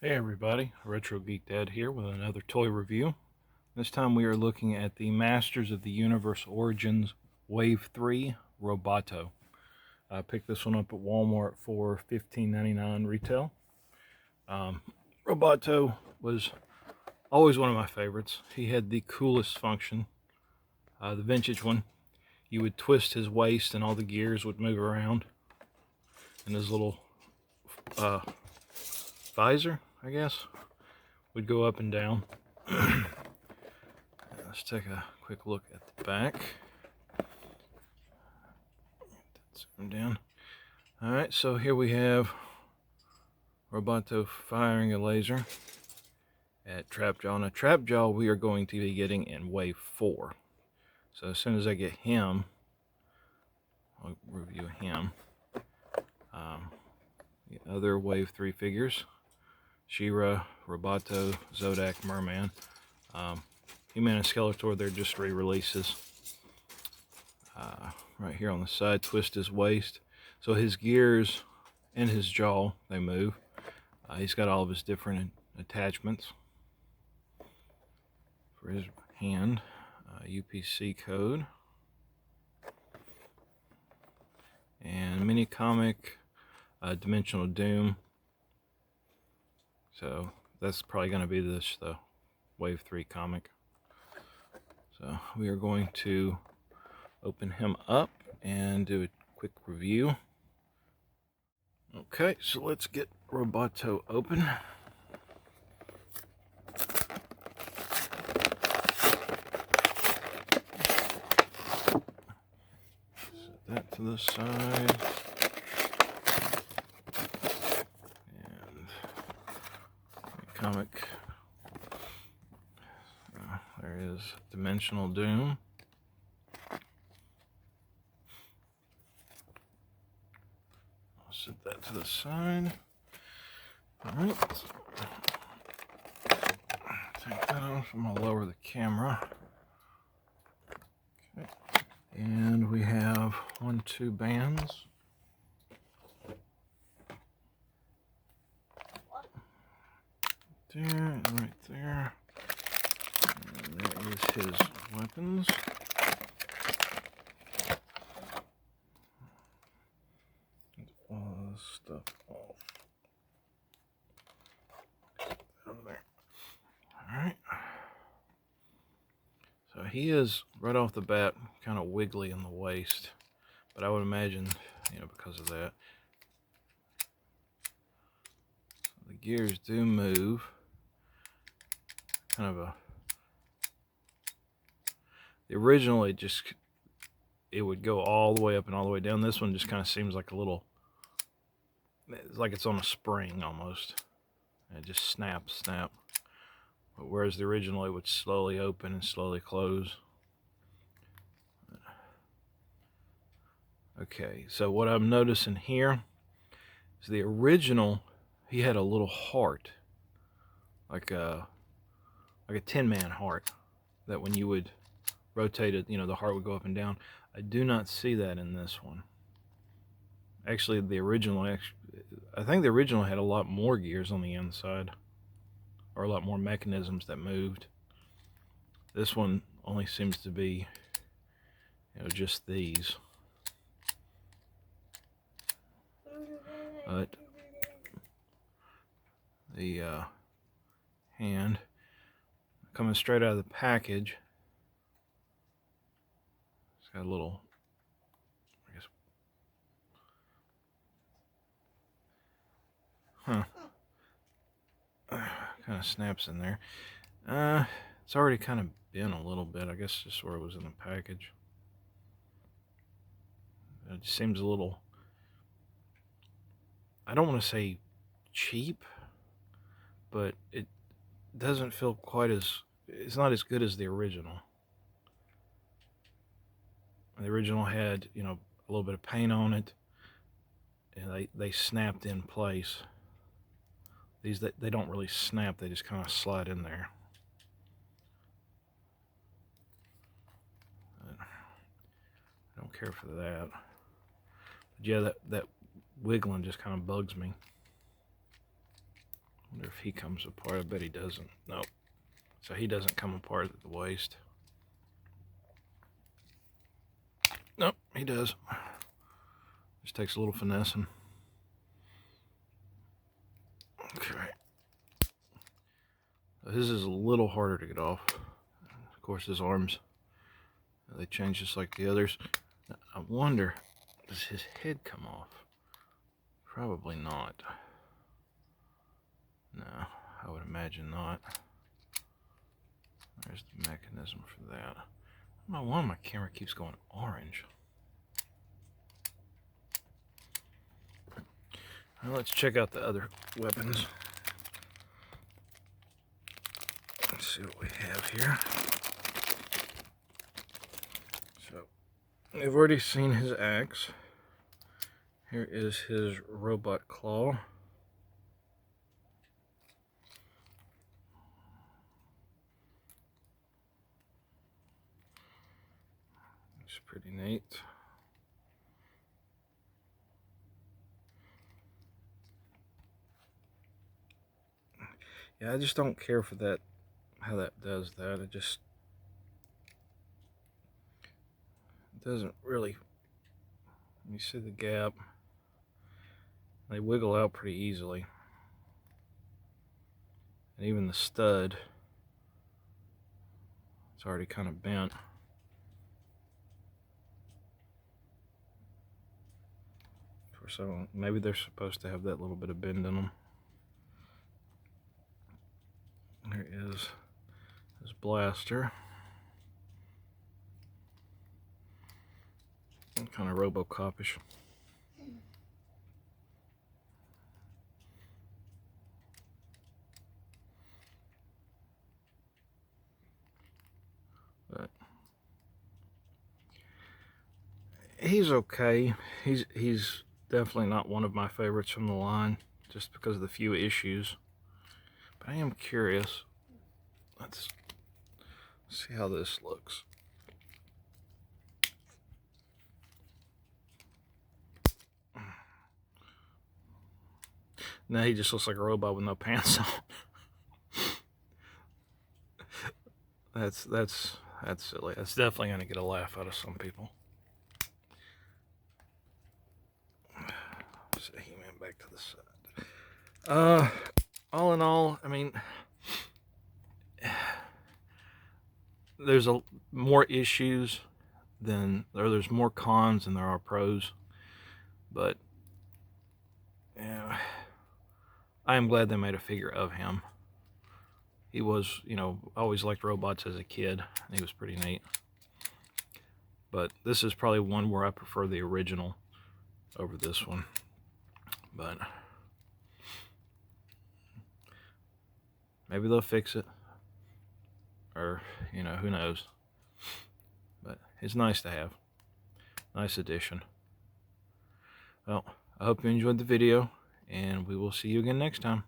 Hey everybody, Retro Geek Dad here with another toy review. This time we are looking at the Masters of the Universe Origins Wave 3 Roboto. I picked this one up at Walmart for $15.99 retail. Roboto was always one of my favorites. He had the coolest function. The vintage one, you would twist his waist and all the gears would move around. And his little visor, I guess, would go up and down. Let's take a quick look at the back. Zoom down. Alright, so here we have Roboto firing a laser at Trapjaw. Now Trapjaw we are going to be getting in Wave 4. So as soon as I get him, I'll review him. The other Wave 3 figures, She-Ra, Roboto, Zodak, Merman. He-Man and Skeletor, they're just re-releases. Right here on the side, twist his waist. So his gears and his jaw, they move. He's got all of his different attachments for his hand. UPC code. And mini comic, Dimensional Doom. So that's probably going to be the Wave 3 comic. So we are going to open him up and do a quick review. Okay, so let's get Roboto open. Set that to the side. And comic. There is Dimensional Doom. I'll set that to the side. Alright. Take that off. I'm going to lower the camera. Okay. And we have 2 bands. There and right there. And there is his weapons. Get all this stuff off. Down there. Alright. So he is, right off the bat, kind of wiggly in the waist. But I would imagine, because of that. So the gears do move. Kind of the original, it would go all the way up and all the way down. This one just kind of seems like it's like it's on a spring almost. And it just snap. But whereas the original, it would slowly open and slowly close. Okay, so what I'm noticing here is the original, he had a little heart, like a Tin Man heart, that when you would rotate it, the heart would go up and down. I do not see that in this one. Actually, I think the original had a lot more gears on the inside, or a lot more mechanisms that moved. This one only seems to be, just these. But the hand coming straight out of the package, it's got a little, kind of snaps in there. It's already kind of been a little bit, I guess, just where it was in the package. It just seems a little, I don't want to say cheap, but it doesn't feel quite it's not as good as the original. The original had, a little bit of paint on it, and they snapped in place. These, they don't really snap, they just kind of slide in there. I don't care for that. But yeah, that wiggling just kind of bugs me. Wonder if he comes apart. I bet he doesn't. Nope. So he doesn't come apart at the waist. Nope, he does. Just takes a little finessing. Okay. His is a little harder to get off. Of course, his arms, they change just like the others. I wonder, does his head come off? Probably not. No, I would imagine not. There's the mechanism for that. I don't know why my camera keeps going orange. Now let's check out the other weapons. Let's see what we have here. So, we've already seen his axe. Here is his robot claw. It's pretty neat. Yeah, I just don't care for that, how that does that. It just doesn't really, you see the gap, they wiggle out pretty easily. And even the stud, it's already kind of bent. So maybe they're supposed to have that little bit of bend in them. There is his blaster. Kind of Robocop-ish. But he's okay. He's definitely not one of my favorites from the line, just because of the few issues. But I am curious. Let's see how this looks. Now he just looks like a robot with no pants on. That's silly. That's definitely gonna get a laugh out of some people. So he went back to the side. All in all, I mean, there's more issues there's more cons than there are pros. But yeah, I am glad they made a figure of him. He was, you know, I always liked robots as a kid. He was pretty neat. But this is probably one where I prefer the original over this one. But maybe they'll fix it. Or, you know, who knows. But it's nice to have. Nice addition. Well, I hope you enjoyed the video, and we will see you again next time.